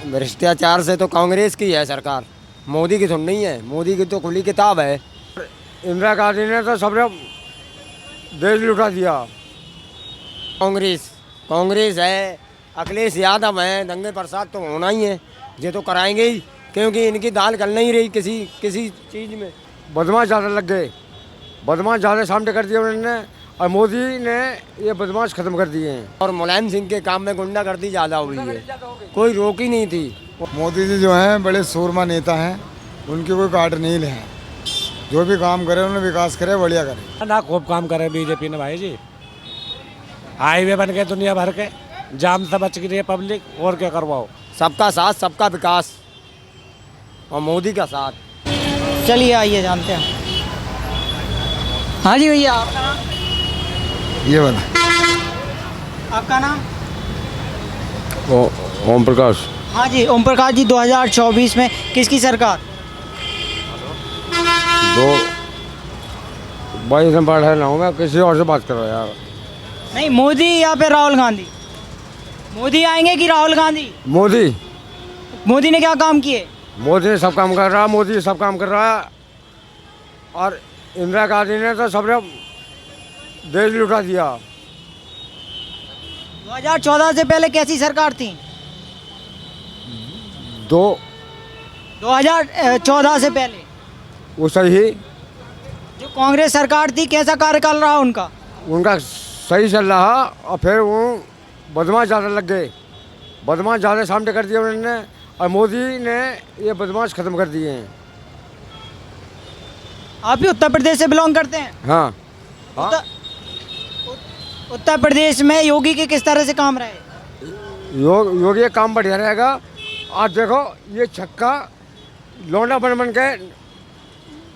भ्रष्टाचार से तो कांग्रेस की है सरकार, मोदी की तो नहीं है। मोदी की तो खुली किताब है। इंदिरा गांधी ने तो सबने देश लुटा दिया। कांग्रेस कांग्रेस है, अखिलेश यादव है, दंगे प्रसाद तो होना ही है। ये तो कराएंगे ही, क्योंकि इनकी दाल गल नहीं रही किसी किसी चीज़ में। बदमाश ज़्यादा लग गए, बदमाश ज़्यादा सामने कर दिया उन्होंने, और मोदी ने ये बदमाश ख़त्म कर दिए हैं। और मुलायम सिंह के काम में गुंडागर्दी ज़्यादा हुई है, कोई रोक ही नहीं थी। मोदी जी जो हैं बड़े सूरमा नेता हैं, उनकी कोई काट नहीं है। जो भी काम करे उन्होंने विकास करे, बढ़िया करे ना। खूब काम करे बीजेपी ने भाई जी। हाईवे बन गए दुनिया भर के, जाम से बच गई है पब्लिक, और क्या करवाओ। सबका साथ सबका विकास, और मोदी का साथ। चलिए आइए जानते हैं। हाँ जी भैया, आपका नाम? ये बता। आपका नाम? ओम प्रकाश। हाँ जी, ओम प्रकाश जी, 2024 में किसकी सरकार? दो भाई बैठा ना हूँ मैं, किसी और से बात करो यार। नहीं, मोदी या फिर राहुल गांधी? मोदी आएंगे कि राहुल गांधी? मोदी। मोदी ने क्या काम किए? मोदी सब काम कर रहा है, मोदी सब काम कर रहा है। और इंदिरा गांधी ने तो सबने देश लुटा दिया। 2014 से पहले कैसी सरकार थी? 2014 से पहले वो सही, जो कांग्रेस सरकार थी, कैसा कार्यकाल रहा उनका? उनका सही चल रहा, और फिर वो बदमाश ज़्यादा लग गए, बदमाश ज़्यादा सामने कर दिया उन्होंने, और मोदी ने ये बदमाश ख़त्म कर दिए हैं। आप भी उत्तर प्रदेश से बिलोंग करते हैं? हाँ, हाँ। उत्तर प्रदेश में योगी के किस तरह से काम रहे? योगी का काम बढ़िया रहेगा। आज देखो ये छक्का लौंडा बन बन के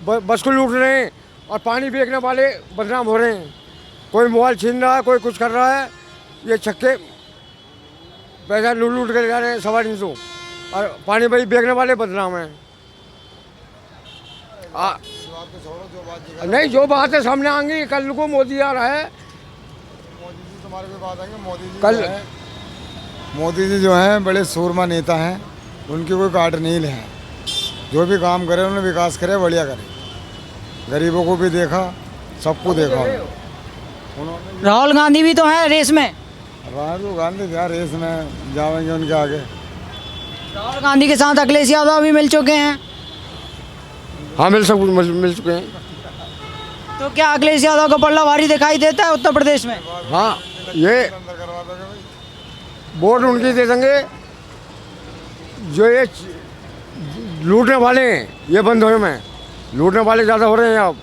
बस को लूट रहे हैं, और पानी बेचने वाले बदनाम हो रहे हैं। कोई मोबाइल छीन रहा है, कोई कुछ कर रहा है। ये छक्के पैसा लूट लूट कर जा रहे हैं 350, और पानी भाई बेचने वाले बदनाम हैं। नहीं, जो बात है सामने आएंगी। कल को मोदी आ रहा है, मोदी जी तुम्हारे भी बात आएंगे। कल मोदी जी जो हैं बड़े सूरमा नेता हैं, उनकी कोई काट नहीं है। जो भी काम करे उन्होंने विकास करे, बढ़िया करे। गरीबों को भी देखा, सबको देखा उन्होंने। राहुल गांधी भी तो है रेस में। राहुल गांधी क्या रेस में जाएंगे उनके आगे? राहुल गांधी के साथ अखिलेश यादव भी मिल चुके हैं। हाँ, मिल चुके हैं। तो क्या अखिलेश यादव का पल्ला भारी दिखाई देता है उत्तर प्रदेश में? हाँ, ये वोट उनकी दे देंगे जो ये लूटने वाले हैं। ये बंद हो में लूटने वाले ज़्यादा हो रहे हैं। अब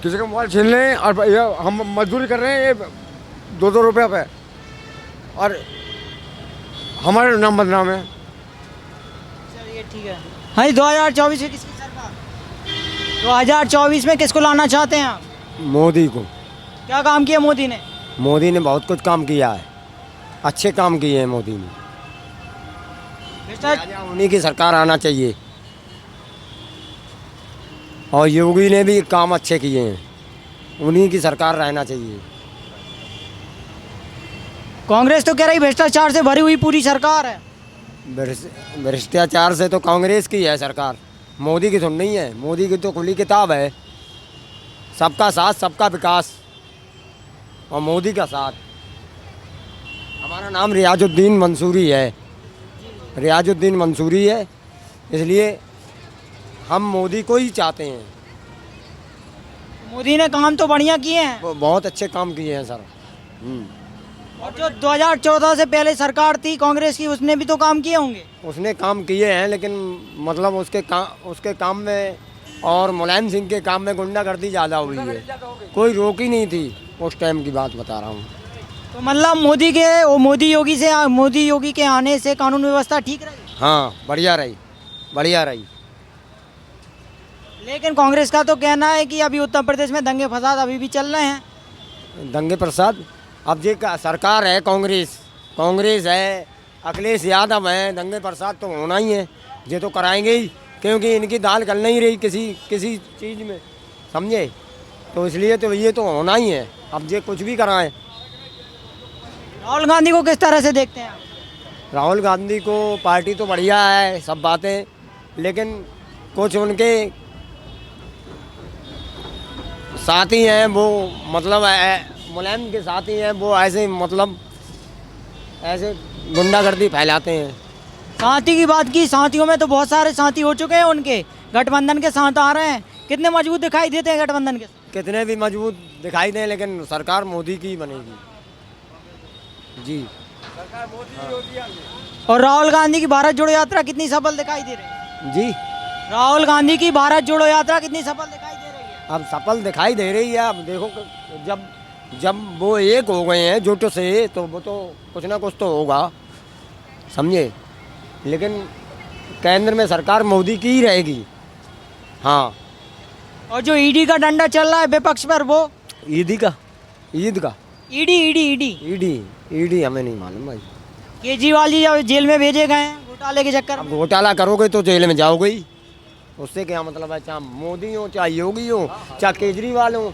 किसी का मोबाइल छीन लें, और ये हम मजदूरी कर रहे हैं, ये 2-2 रुपये पे, और हमारे नाम बदनाम है। चलिए ठीक है। हाँ जी, 2024 में किसकी सरकार? 2024 में किसको लाना चाहते हैं आप? मोदी को। क्या काम किया मोदी ने? मोदी ने बहुत कुछ काम किया है, अच्छे काम किए हैं मोदी ने। उन्हीं की सरकार आना चाहिए, और योगी ने भी काम अच्छे किए हैं, उन्हीं की सरकार रहना चाहिए। कांग्रेस तो कह रही भ्रष्टाचार से भरी हुई पूरी सरकार है। भ्रष्टाचार से तो कांग्रेस की है सरकार, मोदी की तो नहीं है। मोदी की तो खुली किताब है। सबका साथ सबका विकास, और मोदी का साथ। हमारा नाम रियाजुद्दीन मंसूरी है, रियाजुद्दीन मंसूरी है, इसलिए हम मोदी को ही चाहते हैं। मोदी ने काम तो बढ़िया किए हैं। वो बहुत अच्छे काम किए हैं सर। और जो 2014 से पहले सरकार थी कांग्रेस की, उसने भी तो काम किए होंगे। उसने काम किए हैं, लेकिन मतलब उसके काम में और मुलायम सिंह के काम में गुंडागर्दी ज़्यादा हुई है, कोई रोक ही नहीं थी। उस टाइम की बात बता रहा हूँ। तो मतलब मोदी योगी के आने से कानून व्यवस्था ठीक रही? हाँ, बढ़िया रही, बढ़िया रही। लेकिन कांग्रेस का तो कहना है कि अभी उत्तर प्रदेश में दंगे फसाद अभी भी चल रहे हैं। दंगे प्रसाद, अब ये सरकार है, कांग्रेस है, अखिलेश यादव है, दंगे प्रसाद तो होना ही है। ये तो कराएंगे ही, क्योंकि इनकी दाल गल नहीं रही किसी चीज़ में, समझे। तो इसलिए तो ये तो होना ही है। अब ये कुछ भी कराएं। राहुल गांधी को किस तरह से देखते हैं आप? राहुल गांधी को पार्टी तो बढ़िया है, सब बातें, लेकिन कुछ उनके साथी हैं वो मतलब मुलायम के साथी हैं वो ऐसे मतलब ऐसे गुंडागर्दी फैलाते हैं। साथी की बात की, साथियों में तो बहुत सारे साथी हो चुके हैं उनके, गठबंधन के साथ आ रहे हैं। कितने मजबूत दिखाई देते हैं गठबंधन के? कितने भी मजबूत दिखाई दें लेकिन सरकार मोदी की ही बनेगी जी। और राहुल गांधी की भारत जोड़ो यात्रा कितनी सफल दिखाई दे रही है? जी राहुल गांधी की भारत जोड़ो यात्रा कितनी सफल दिखाई दे रही है? अब सफल दिखाई दे रही है। अब देखो जब जब वो एक हो गए हैं जुट से तो वो तो कुछ ना कुछ तो होगा, समझे। लेकिन केंद्र में सरकार मोदी की ही रहेगी। हाँ, और जो ईडी का डंडा चल रहा है विपक्ष पर, वो ईद का ईडी हमें नहीं मालूम भाई। केजरीवाल जी जब जेल में भेजे गए हैं घोटाले के चक्कर अब में। घोटाला करोगे तो जेल में जाओगे ही, उससे क्या मतलब है। चाहे मोदी हो, चाहे योगी हो, चाहे केजरीवाल हो,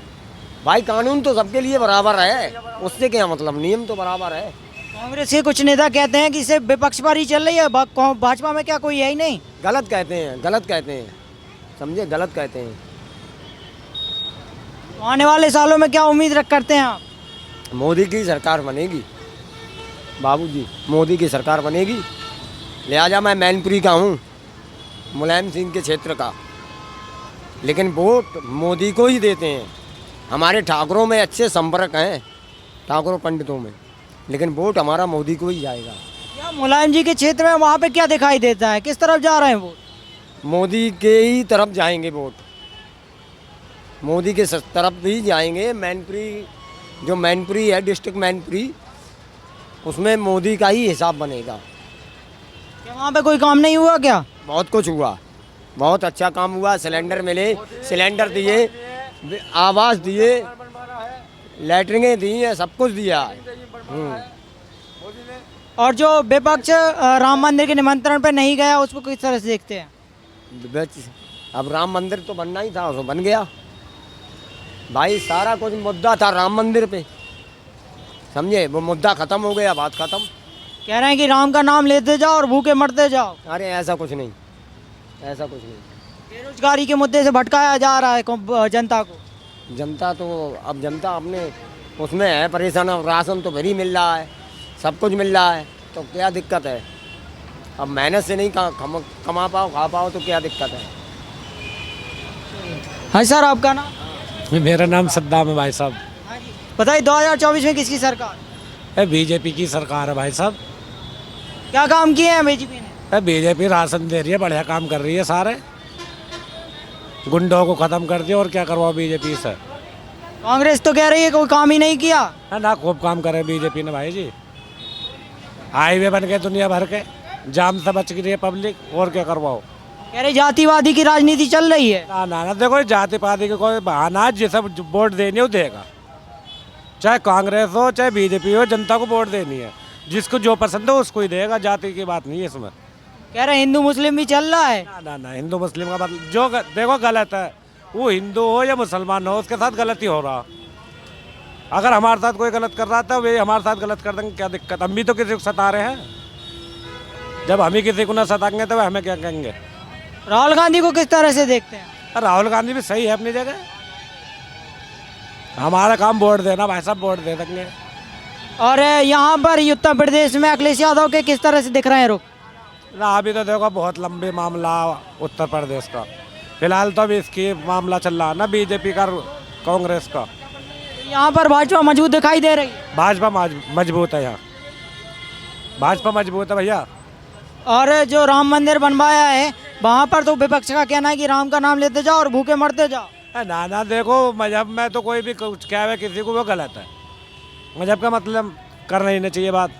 भाई कानून तो सबके लिए बराबर है, उससे क्या मतलब, नियम तो बराबर है। कांग्रेस के कुछ नेता कहते हैं कि सिर्फ विपक्ष पर ही चल रही है, भाजपा में क्या कोई है ही नहीं? गलत कहते हैं, समझे, गलत कहते हैं। तो आने वाले सालों में क्या उम्मीद करते हैं आप? मोदी की सरकार बनेगी बाबूजी, मोदी की सरकार बनेगी। लिहाजा मैं मैनपुरी का हूँ, मुलायम सिंह के क्षेत्र का, लेकिन वोट मोदी को ही देते हैं। हमारे ठाकुरों में अच्छे संपर्क हैं, ठाकुरों पंडितों में, लेकिन वोट हमारा मोदी को ही जाएगा। या मुलायम जी के क्षेत्र में वहाँ पे क्या दिखाई देता है, किस तरफ जा रहे हैं वोट? मोदी के ही तरफ जाएंगे वोट, मोदी के तरफ ही जाएंगे। मैनपुरी है, डिस्ट्रिक्ट मैनपुरी, उसमें मोदी का ही हिसाब बनेगा। क्या वहाँ पे कोई काम नहीं हुआ क्या? बहुत कुछ हुआ, बहुत अच्छा काम हुआ। सिलेंडर मिले, सिलेंडर दिए, आवास दिए, लैटरिंगें दी हैं, सब कुछ दिया है। और जो विपक्ष राम मंदिर के निमंत्रण पे नहीं गया, उसको किस तरह से देखते हैं? अब राम मंदिर तो बनना ही था, वो बन गया भाई। सारा कुछ मुद्दा था राम मंदिर पे, समझे, वो मुद्दा खत्म हो गया, बात खत्म। कह रहे हैं कि राम का नाम लेते जाओ और भूखे मरते जाओ। अरे ऐसा कुछ नहीं, ऐसा कुछ नहीं। बेरोजगारी के मुद्दे से भटकाया जा रहा है जनता को। जनता तो अब जनता अपने उसमें है परेशान। अब राशन तो भरी मिल रहा है, सब कुछ मिल रहा है, तो क्या दिक्कत है। अब मेहनत से नहीं कमा पाओ, खा पाओ, तो क्या दिक्कत है। हाँ सर, आपका नाम? मेरा नाम सद्दाम है भाई साहब। बताइए 2024 में किसकी सरकार? बीजेपी की सरकार है भाई साहब। क्या काम किए हैं बीजेपी ने? बीजेपी राशन दे रही है, बढ़िया काम कर रही है, सारे गुंडों को खत्म कर दिया। और क्या करवाओ बीजेपी से। कांग्रेस तो कह रही है कोई काम ही नहीं किया। है ना, खूब काम करे बीजेपी ने भाई जी। हाईवे बन गए दुनिया भर के, जाम से बच गई है पब्लिक। और क्या करवाओ। कह रहे जातिवादी की राजनीति चल रही है। ना देखो, जाति पाति के कोई बहाना, जिसे वोट देनी है वो देगा, चाहे कांग्रेस हो चाहे बीजेपी हो, जनता को वोट देनी है। जिसको जो पसंद है उसको ही देगा, जाति की बात नहीं है इसमें। कह रहे हिंदू मुस्लिम भी चल रहा है। ना हिंदू मुस्लिम का मतलब जो देखो गलत है, वो हिंदू हो या मुसलमान हो, उसके साथ गलती हो रहा। अगर हमारे साथ कोई गलत कर रहा था, वे हमारे साथ गलत कर देंगे, क्या दिक्कत। हम भी तो किसी को सता रहे हैं, जब हम ही किसी को ना सताएंगे तो हमें क्या कहेंगे। राहुल गांधी को किस तरह से देखते हैं? राहुल गांधी भी सही है अपनी जगह। हमारा काम वोट देना भाई साहब, वोट दे देंगे। और यहाँ पर उत्तर प्रदेश में अखिलेश यादव के किस तरह से दिख रहे हैं रुख? ना अभी तो देखो बहुत लंबी मामला उत्तर प्रदेश का, फिलहाल तो अभी इसकी मामला चल रहा है ना, बीजेपी का कांग्रेस का। यहाँ पर भाजपा मजबूत दिखाई दे रही है। भाजपा मजबूत है, यहाँ भाजपा मजबूत है भैया। और जो राम मंदिर बनवाया है वहाँ पर तो विपक्ष का कहना है कि राम का नाम लेते जाओ और भूखे मरते जाओ। ना देखो, मजहब में तो कोई भी कुछ क्या है किसी को, वो गलत है। मजहब का मतलब करना ही नहीं चाहिए बात।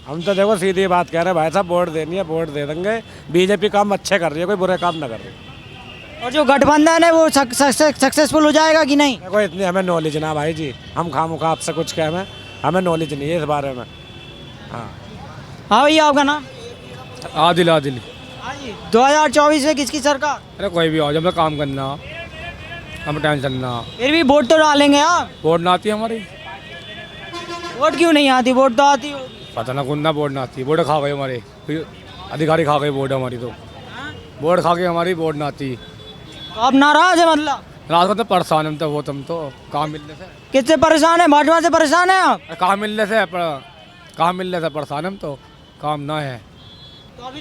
हम तो देखो सीधी बात कह रहे हैं भाई साहब, वोट देनी है, वोट दे देंगे। बीजेपी काम अच्छे कर रही है, कोई बुरे काम ना कर रही है। और जो गठबंधन है वो सक्सेसफुल हो जाएगा कि नहीं? देखो इतनी हमें नॉलेज ना भाई जी, हम खामुखा आपसे कुछ कह, हमें नॉलेज नहीं है इस बारे में। हाँ भैया, आपका नाम? आदिल। हाँ जी, 2024 में किसकी सरकार? अरे कोई भी आओ, जब तक काम करना, हमें टेंशन ना। फिर भी वोट तो डालेंगे आप? वोट ना आती हमारी। वोट क्यों नहीं आती? वोट तो आती होगी। पता ना कौन ना बोर्ड ना आती, बोर्ड खा गए हमारे, फिर अधिकारी खा गए बोर्ड हमारी, तो बोर्ड खा के हमारी बोर्ड ना आती। तो आप नाराज है मतलब? रात को तो परेशान हम तो, वो तुम तो काम मिलने से, किससे परेशान है? भाजपा से परेशान है आप? काम मिलने से परेशान हम तो, काम ना है।